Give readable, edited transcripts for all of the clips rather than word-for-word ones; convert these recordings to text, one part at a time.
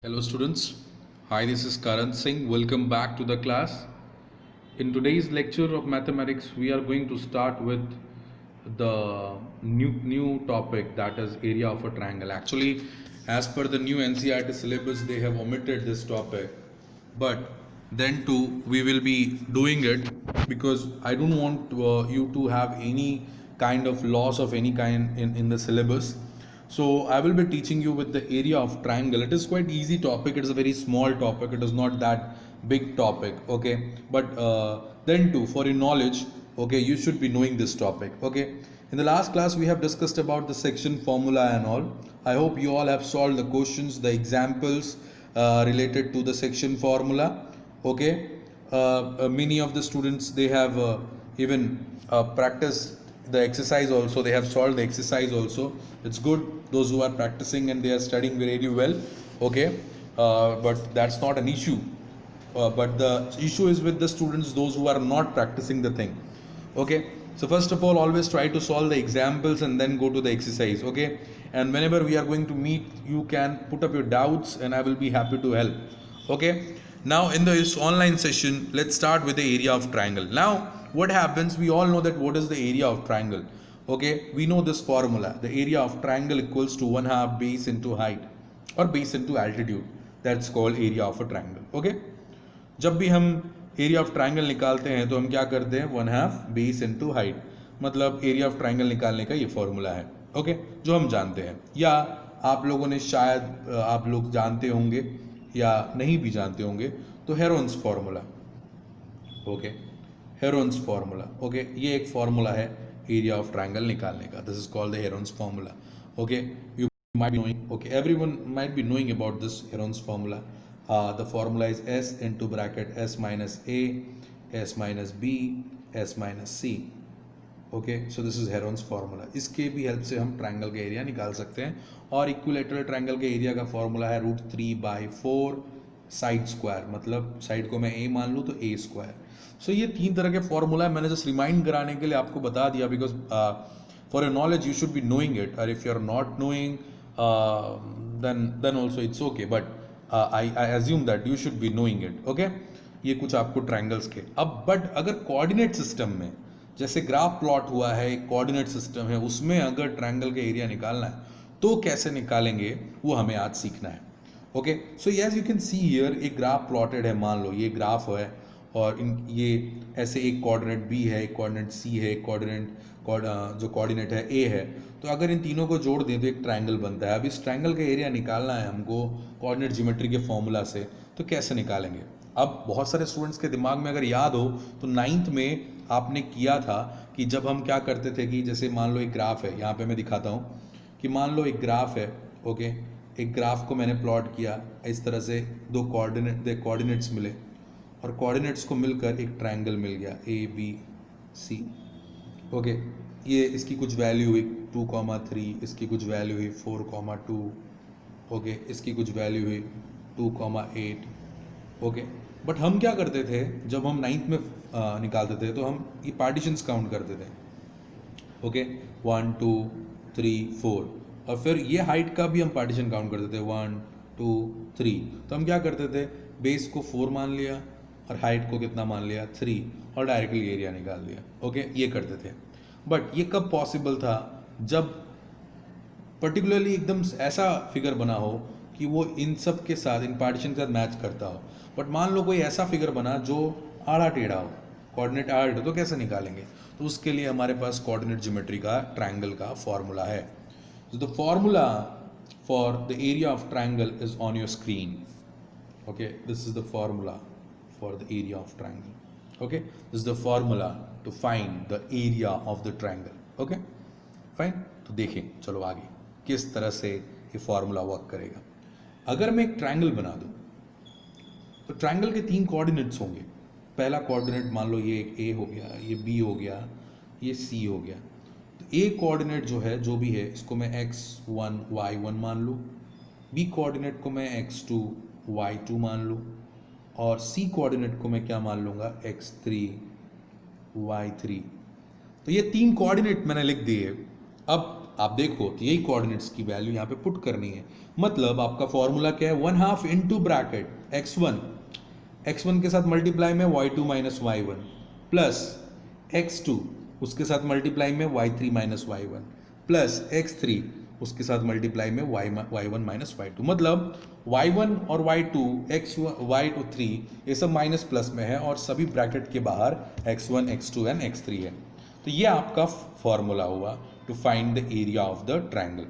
Hello students, hi, this is Karan Singh. Welcome back to the class. In today's lecture of mathematics, we are going to start with the new topic, that is area of a triangle. Actually, as per the new NCERT syllabus, they have omitted this topic, but then too we will be doing it because I don't want you to have any kind of loss of any kind in the syllabus. So I will be teaching you with the area of triangle. It is quite easy topic. It is a very small topic. It is not that big topic. Okay, but then too for your knowledge, okay, you should be knowing this topic. Okay, in the last class we have discussed about the section formula and all. I hope you all have solved the questions, the examples related to the section formula. Okay, many of the students, they have even practiced the exercise also. They have solved the exercise also. It's good, those who are practicing and they are studying very well. Okay, but that's not an issue. But the issue is with the students, those who are not practicing the thing. Okay, so first of all, always try to solve the examples and then go to the exercise. Okay, and whenever we are going to meet, you can put up your doubts and I will be happy to help. Okay, now in this online session, let's start with the area of triangle. Now what happens, we all know that what is the area of triangle. Okay, we know this formula, the area of triangle equals to 1/2 base into height or base into altitude. That's called area of a triangle. Okay, जब भी हम area of triangle निकालते हैं तो हम क्या करते हैं, 1/2 बेस इनटू हाइट, मतलब एरिया ऑफ ट्राइंगल निकालने का ये फॉर्मूला है. ओके, जो हम जानते हैं या आप लोगों ने शायद आप लोग जानते होंगे या नहीं भी जानते होंगे, तो Heron's formula. Okay, Heron's formula. Okay, ये एक फार्मूला है एरिया ऑफ ट्राइंगल निकालने का. This is called the Heron's formula. Okay, you might be knowing, okay, everyone might be knowing about this Heron's formula. The formula is S into bracket S minus A, S minus B, S minus C. Okay, so this is Heron's formula. इसके भी help से हम triangle का area निकाल सकते हैं. और equilateral triangle के एरिया का फॉर्मूला है √3/4 साइड स्क्वायर, मतलब साइड को मैं ए मान लूँ तो ए स्क्वायर. सो ये 3 तरह के फॉर्मूला है. मैंने जस्ट रिमाइंड कराने के लिए आपको बता दिया, because for your knowledge you should be knowing it, और if you are not knowing then also it's okay, but I assume that you should be knowing it. Okay, ये कुछ आपको ट्रायंगल्स के. अब बट अगर कोऑर्डिनेट सिस्टम में, जैसे graph plot हुआ है, एक कोऑर्डिनेट सिस्टम है, उसमें अगर ट्रायंगल का एरिया निकालना है तो कैसे निकालेंगे, वो हमें आज सीखना है. Okay, so as you can see here, एक ग्राफ प्लॉटेड है. मान लो ये ग्राफ है और ये ऐसे एक कोऑर्डिनेट बी है, एक कोऑर्डिनेट सी है, एक कोऑर्डिनेट जो कोऑर्डिनेट है ए है. तो अगर इन तीनों को जोड़ दें तो एक ट्रायंगल बनता है. अब इस ट्रायंगल का एरिया निकालना है हमको कोऑर्डिनेट ज्योमेट्री के फॉर्मूला से, तो कैसे निकालेंगे. अब बहुत सारे स्टूडेंट्स के दिमाग में अगर याद हो तो 9th में आपने किया था कि जब हम क्या करते थे कि जैसे मान लो एक ग्राफ है, यहाँ पे मैं दिखाता हूँ कि मान लो एक ग्राफ है. ओके, एक ग्राफ को मैंने प्लॉट किया इस तरह से, दो कोऑर्डिनेट्स मिले और कोऑर्डिनेट्स को मिलकर एक ट्रायंगल मिल गया ABC. ओके, ये इसकी कुछ वैल्यू हुई 2,3, इसकी कुछ वैल्यू हुई 4,2. ओके, इसकी कुछ वैल्यू हुई 2,8. ओके, बट हम क्या करते थे जब हम 9th में निकालते थे तो हम ये पार्टीशंस काउंट करते थे. ओके, 1 2 3 4, और फिर ये हाइट का भी हम पार्टीशन काउंट करते थे 1 2 3. तो हम क्या करते थे, बेस को 4 मान लिया और हाइट को कितना मान लिया 3, और डायरेक्टली एरिया निकाल दिया. ओके, ये करते थे. बट ये कब पॉसिबल था, जब पर्टिकुलरली एकदम ऐसा फिगर बना हो कि वो इन सब के साथ, इन पार्टीशन के साथ मैच करता हो. बट मान लो कोई ऐसा फिगर बना जो आड़ा टेढ़ा हो, कोऑर्डिनेट आड़ा टेढ़ा, तो कैसे निकालेंगे. तो उसके लिए हमारे पास कोऑर्डिनेट ज्योमेट्री का ट्रायंगल का फॉर्मूला है. So the formula for the area of triangle is on your screen. Okay, this is the formula for the area of triangle. Okay, this is the formula to find the area of the triangle. Okay, fine. तो देखें, चलो आगे किस तरह से ये formula work करेगा. अगर मैं एक ट्रायंगल बना दूं तो ट्रायंगल के 3 कोऑर्डिनेट्स होंगे. पहला कोऑर्डिनेट मान लो ये A हो गया, ये B हो गया, ये C हो गया. ए कोऑर्डिनेट जो है, जो भी है, इसको मैं x1 y1 मान लूँ. बी कोऑर्डिनेट को मैं x2 y2 मान लूँ, और सी कोऑर्डिनेट को मैं क्या मान लूँगा, x3 y3. तो ये 3 कोऑर्डिनेट मैंने लिख दिए. अब आप देखो तो यही कोऑर्डिनेट्स की वैल्यू यहाँ पे पुट करनी है। मतलब आपका फॉर्मूला क्या है, 1/2 इंटू ब्रैकेट x1 के साथ मल्टीप्लाई में y2 minus y1 plus x2 उसके साथ मल्टीप्लाई में y3 minus y1 plus x3 उसके साथ मल्टीप्लाई में y1 माइनस y2। मतलब y1 और y2 y3 ये सब माइनस प्लस में है और सभी ब्रैकेट के बाहर x1 x2 एंड x3 है। तो ये आपका फॉर्मूला हुआ to find the area of the triangle.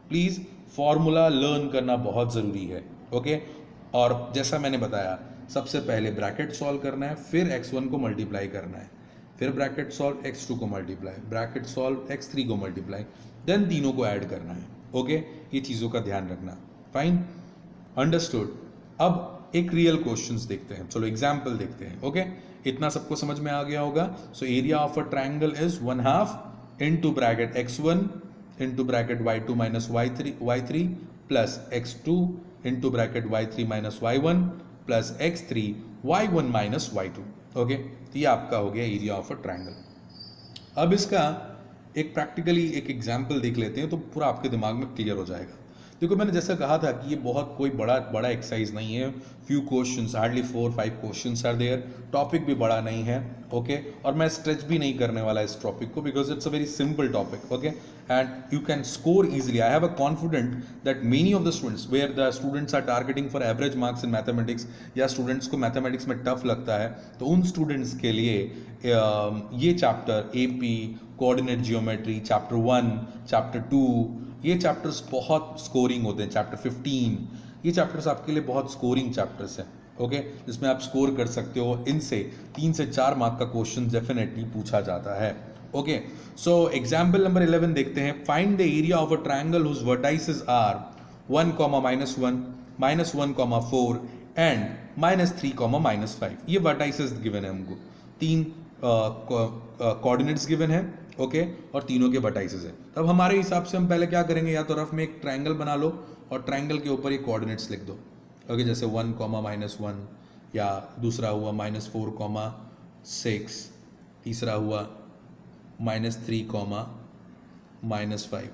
Please formula learn करना बहुत ज़रूरी है, ओके। और जैसा मैंने बताया, सबसे पहले ब्रैकेट सॉल्व करना है, फिर x1 को मल्टीप्लाई करना है, फिर ब्रैकेट सॉल्व x2 को मल्टीप्लाई, ब्रैकेट सॉल्व x3 को मल्टीप्लाई, देन तीनों को ऐड करना है, ओके। ये चीज़ों का ध्यान रखना। Fine, understood. अब एक रियल क्वेश्चंस देखते हैं, चलो एग्जाम्पल देखते हैं, ओके। इतना सबको समझ में आ गया होगा। So area of a triangle is 1/2 into bracket x1 into bracket y2 minus y3 plus x2 into bracket y3 minus y1 plus x3 y1 minus y2, okay. तो ये आपका हो गया एरिया ऑफ अ ट्रायंगल। अब इसका एक practically एक example देख लेते हैं तो पूरा आपके दिमाग में क्लियर हो जाएगा। देखो मैंने जैसा कहा था कि ये बहुत कोई बड़ा एक्सरसाइज नहीं है, few questions, hardly 4-5 questions are there, topic भी बड़ा नहीं है, ओके। और मैं स्ट्रेच भी नहीं करने वाला इस टॉपिक को because it's a very simple topic, okay, and you can score easily. I have a confident that many of the students where the students are targeting for average marks in mathematics, या students को mathematics में tough लगता है, तो उन students के लिए ये chapter AP coordinate geometry chapter 1, chapter 2, ये चैप्टर्स बहुत स्कोरिंग होते हैं। चैप्टर 15, ये चैप्टर्स आपके लिए बहुत स्कोरिंग चैप्टर्स हैं, ओके, जिसमें आप स्कोर कर सकते हो। इनसे 3 से 4 मार्क का क्वेश्चन डेफिनेटली पूछा जाता है, ओके। सो एग्जाम्पल नंबर 11 देखते हैं। Find the area of a triangle whose vertices are 1, -1, -1, 4 and -3, -5। ये वर्टाइसेस गिवन है हमको, 3 कोऑर्डिनेट्स गिवन है, ओके, और तीनों के वर्टाइसेस है। तब हमारे हिसाब से हम पहले क्या करेंगे, या तो रफ में एक ट्रायंगल बना लो और ट्रायंगल के ऊपर ये कोऑर्डिनेट्स लिख दो, ओके। जैसे 1, -1, या दूसरा हुआ -4, 6, तीसरा हुआ -3, -5,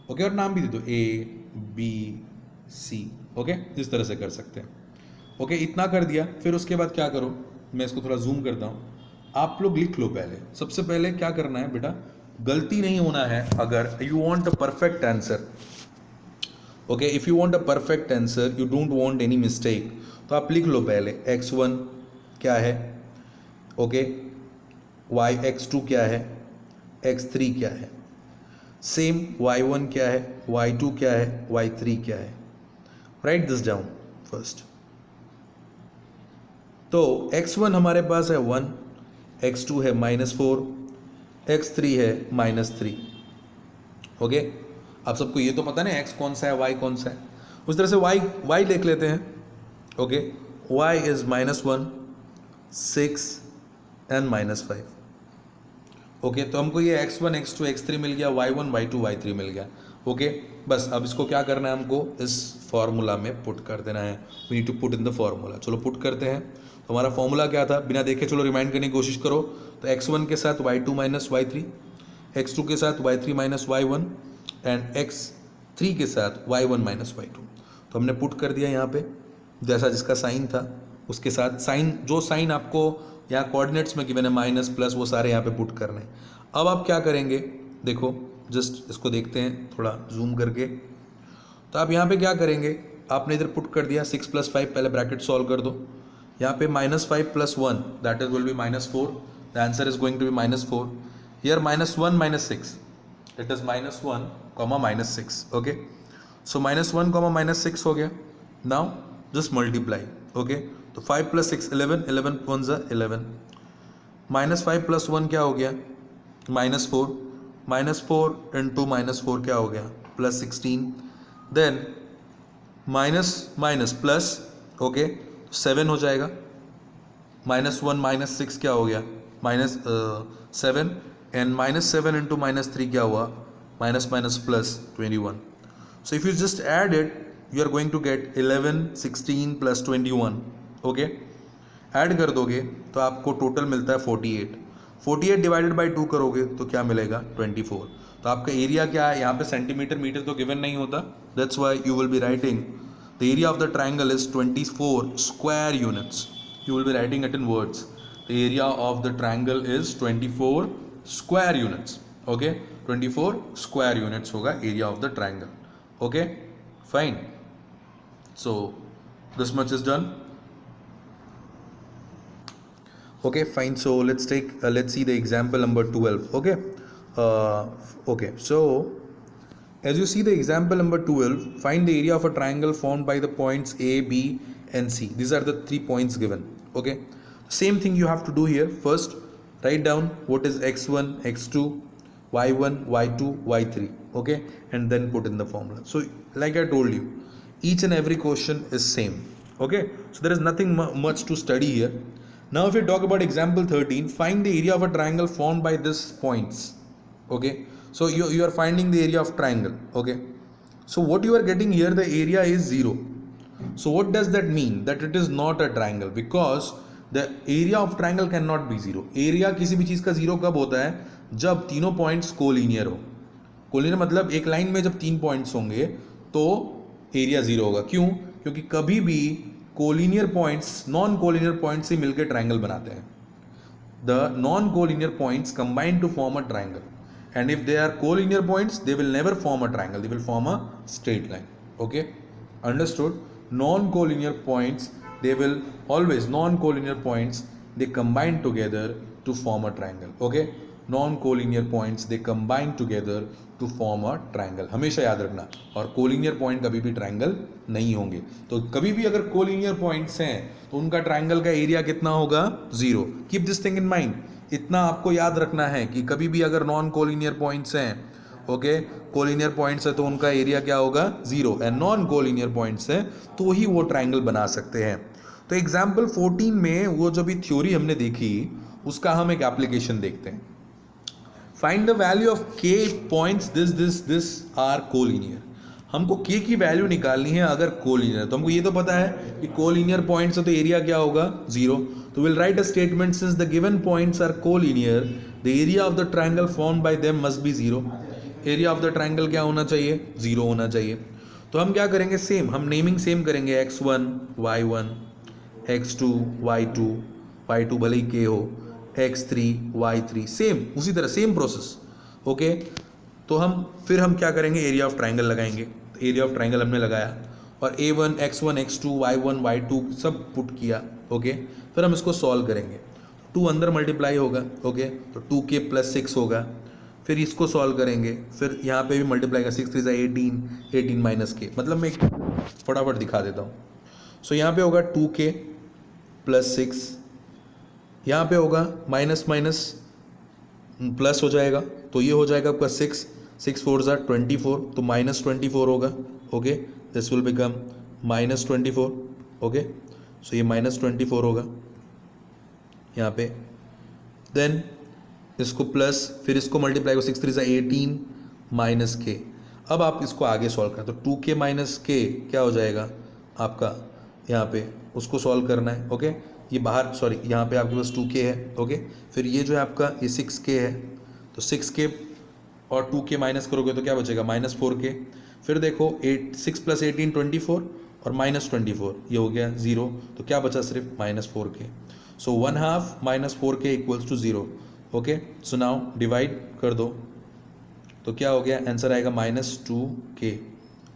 ओके, और नाम भी दे दो ABC, ओके। इस तरह से कर सकते हैं, ओके। इतना कर दिया, फिर उसके बाद क्या करो, मैं इसको थोड़ा जूम करता हूँ, आप लोग लिख लो। पहले सबसे पहले क्या करना है बेटा, गलती नहीं होना है। अगर you want a perfect answer, okay, if you want a perfect answer, you don't want any mistake, तो आप लिख लो पहले x1 क्या है, ओके, x2 क्या है, x3 क्या है, सेम y1 क्या है, y2 क्या है, y3 क्या है। Right this down first. तो x1 हमारे पास है 1, x2 है -4, x3 है -3, ओके। आप सबको ये तो पता नहीं x कौन सा है, y कौन सा है। उस तरह से y देख लेते हैं, okay. y is -1, 6 and -5, okay. तो हमको ये x1, x2, x3 मिल गया, y1, y2, y3 मिल गया, ओके। बस अब इसको क्या करना है, हमको इस फॉर्मूला में पुट कर देना है। We need to put in the formula. चलो पुट करते हैं। तो हमारा फॉर्मूला क्या था, बिना देखे चलो रिमाइंड करने की कोशिश करो। तो x1 के साथ y2 माइनस y3, x2 के साथ y3 minus y1 and x3 के साथ y1 माइनस y2। तो हमने पुट कर दिया यहाँ पे, जैसा जिसका साइन था उसके साथ साइन, जो साइन आपको यहाँ कोऑर्डिनेट्स में गिवन है माइनस प्लस, वो सारे यहाँ पे पुट करने हैं। अब आप क्या करेंगे, देखो जस्ट इसको देखते हैं थोड़ा जूम करके। तो आप यहाँ पे क्या करेंगे, आपने इधर पुट कर दिया 6 + 5, पहले ब्रैकेट सॉल्व कर दो। यहाँ पे -5 + 1 that is will be -4, the answer is going to be -4। Here -1 -6, it is -1, -6, okay. So -1, -6 हो गया। Now just multiply, okay. तो 5 + 6 11, 11 1 = 11, -5 + 1 क्या हो गया, -4, -4 इंटू -4 क्या हो गया, +16, देन माइनस प्लस, ओके, 7 हो जाएगा। -1 -6 क्या हो गया, -7, एंड -7 इंटू -3 क्या हुआ, +21। So if you just add it, you are going to get 11, 16 + 21, okay. Add कर दोगे तो आपको टोटल मिलता है 48। 48 डिवाइडेड बाई 2 करोगे तो क्या मिलेगा 24. तो आपका एरिया क्या है, यहाँ पे सेंटीमीटर मीटर तो गिवन नहीं होता, that's why you will be writing the area of the triangle is 24 square units. You will be writing it in words. The area of the triangle is 24 square units. Okay, 24 square units होगा area of the triangle. Okay fine. So this much is done. Okay fine, so let's see the example number 12. Okay, so as you see the example number 12, find the area of a triangle formed by the points A, B and C. These are the 3 points given. Okay, same thing you have to do here. First write down what is x1, x2, y1, y2, y3. Okay, and then put in the formula. So like I told you, each and every question is same. Okay, so there is nothing much to study here. Now if we talk about example 13, find the area of a triangle formed by these points. Okay, so you are finding the area of triangle. Okay, so what you are getting here, the area is 0. So what does that mean? That it is not a triangle, because the area of triangle cannot be 0. area किसी भी चीज़ का 0 कब होता है, जब तीनों points collinear हो. Collinear मतलब एक लाइन में जब 3 पॉइंट्स होंगे तो एरिया 0 होगा. क्यों? क्योंकि कभी भी collinear points non collinear point से मिलकर ट्राइंगल बनाते हैं. The non collinear points combine to form a triangle, and if they are collinear points they will never form a triangle, they will form a straight line. Okay, understood. Non collinear points, they will always, non-collinear points, they combine together to form a triangle. Okay, non-collinear points they combine together to form a triangle. हमेशा याद रखना. और collinear point कभी भी triangle नहीं होंगे. तो कभी भी अगर कोलिनियर पॉइंट्स हैं तो उनका ट्राइंगल का एरिया कितना होगा, 0. Keep this thing in mind. इतना आपको याद रखना है कि कभी भी अगर नॉन कोलिनियर पॉइंट्स हैं, ओके, कोलिनियर पॉइंट्स है तो उनका एरिया क्या होगा, 0. एंड नॉन कोलिनियर पॉइंट्स है तो ही वो ट्राइंगल बना सकते हैं. तो एग्जाम्पल 14 में वो जो भी थ्योरी हमने देखी उसका हम एक एप्लीकेशन देखते हैं. फाइंड द वैल्यू ऑफ के पॉइंट्स दिस आर कोलिनियर. हमको के की वैल्यू निकालनी है अगर कोलिनियर. तो हमको ये तो पता है कि कोलिनियर पॉइंट्स है तो एरिया क्या होगा, 0. तो will write a statement, since the given points are collinear the area of the triangle formed by them must be 0. Area of the triangle क्या होना चाहिए, 0 होना चाहिए. तो हम क्या करेंगे, सेम हम नेमिंग सेम करेंगे, x1 y1, x2 y2, y2 भले ही k हो, x3 y3, सेम उसी तरह सेम प्रोसेस. ओके, तो फिर हम क्या करेंगे, एरिया ऑफ ट्राइंगल लगाएंगे. एरिया ऑफ ट्राइंगल हमने लगाया और a1 x1 x2 y1 y2 सब पुट किया. ओके, फिर हम इसको सॉल्व करेंगे. 2 अंदर मल्टीप्लाई होगा. ओके, तो 2k + 6 होगा. फिर इसको सॉल्व करेंगे, फिर यहाँ पे भी मल्टीप्लाई का 6 3 18, 18 - k. मतलब मैं एक फटाफट दिखा देता हूँ. सो यहाँ पे होगा 2k + 6, यहाँ पे होगा माइनस प्लस हो जाएगा, तो ये हो जाएगा आपका 6 6 4 = 24, तो -24 होगा. Okay, this will become -24. Okay, so ये -24 होगा यहाँ पे. देन इसको प्लस, फिर इसको मल्टीप्लाई को 6 3 18 - k. अब आप इसको आगे सॉल्व करें तो 2k - k क्या हो जाएगा आपका, यहाँ पे उसको सॉल्व करना है. ओके, ये बाहर सॉरी यहाँ पे आपके पास 2k है. ओके, फिर ये जो है आपका ये 6k है, तो 6k और 2k माइनस करोगे तो क्या बचेगा, -4k. फिर देखो 6 + 18 24 और -24, ये हो गया 0. तो क्या बचा, सिर्फ -4k. सो 1/2 - 4k = 0. Okay, so now divide कर दो तो क्या हो गया, आंसर आएगा -2k.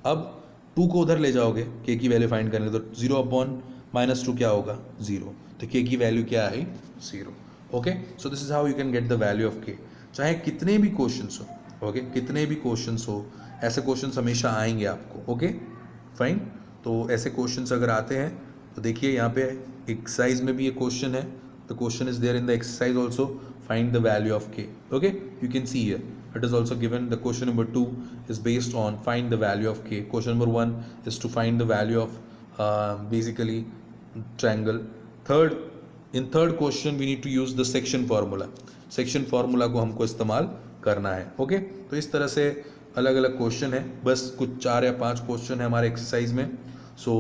अब 2 को उधर ले जाओगे, k की वैल्यू फाइंड करने, तो 0/-2 क्या होगा, 0. तो k की वैल्यू क्या है, 0. Okay, so this is how you can get the value of k. चाहे कितने भी क्वेश्चंस हो, ओके, कितने भी क्वेश्चंस हो, ऐसे क्वेश्चंस हमेशा आएंगे आपको. Okay fine. तो ऐसे क्वेश्चंस अगर आते हैं तो देखिए यहाँ पे एक्सरसाइज में भी ये क्वेश्चन है. The question is there in the exercise also, find the value of k. Okay, you can see here it is also given. The question number 2 is based on find the value of k. Question number 1 is to find the value of basically triangle. In third question we need to use the section formula. Section formula को हमको इस्तेमाल करना है. Okay, तो इस तरह से अलग अलग क्वेश्चन है, बस कुछ 4 या 5 क्वेश्चन है हमारे एक्सरसाइज में. So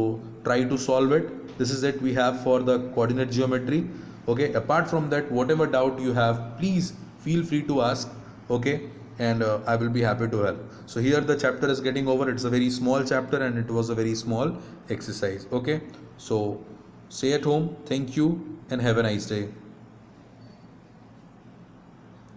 try to solve it. This is it we have for the coordinate geometry. Okay, apart from that, whatever doubt you have, please feel free to ask. Okay, and I will be happy to help. So here the chapter is getting over. It's a very small chapter and it was a very small exercise. Okay, so stay at home. Thank you and have a nice day.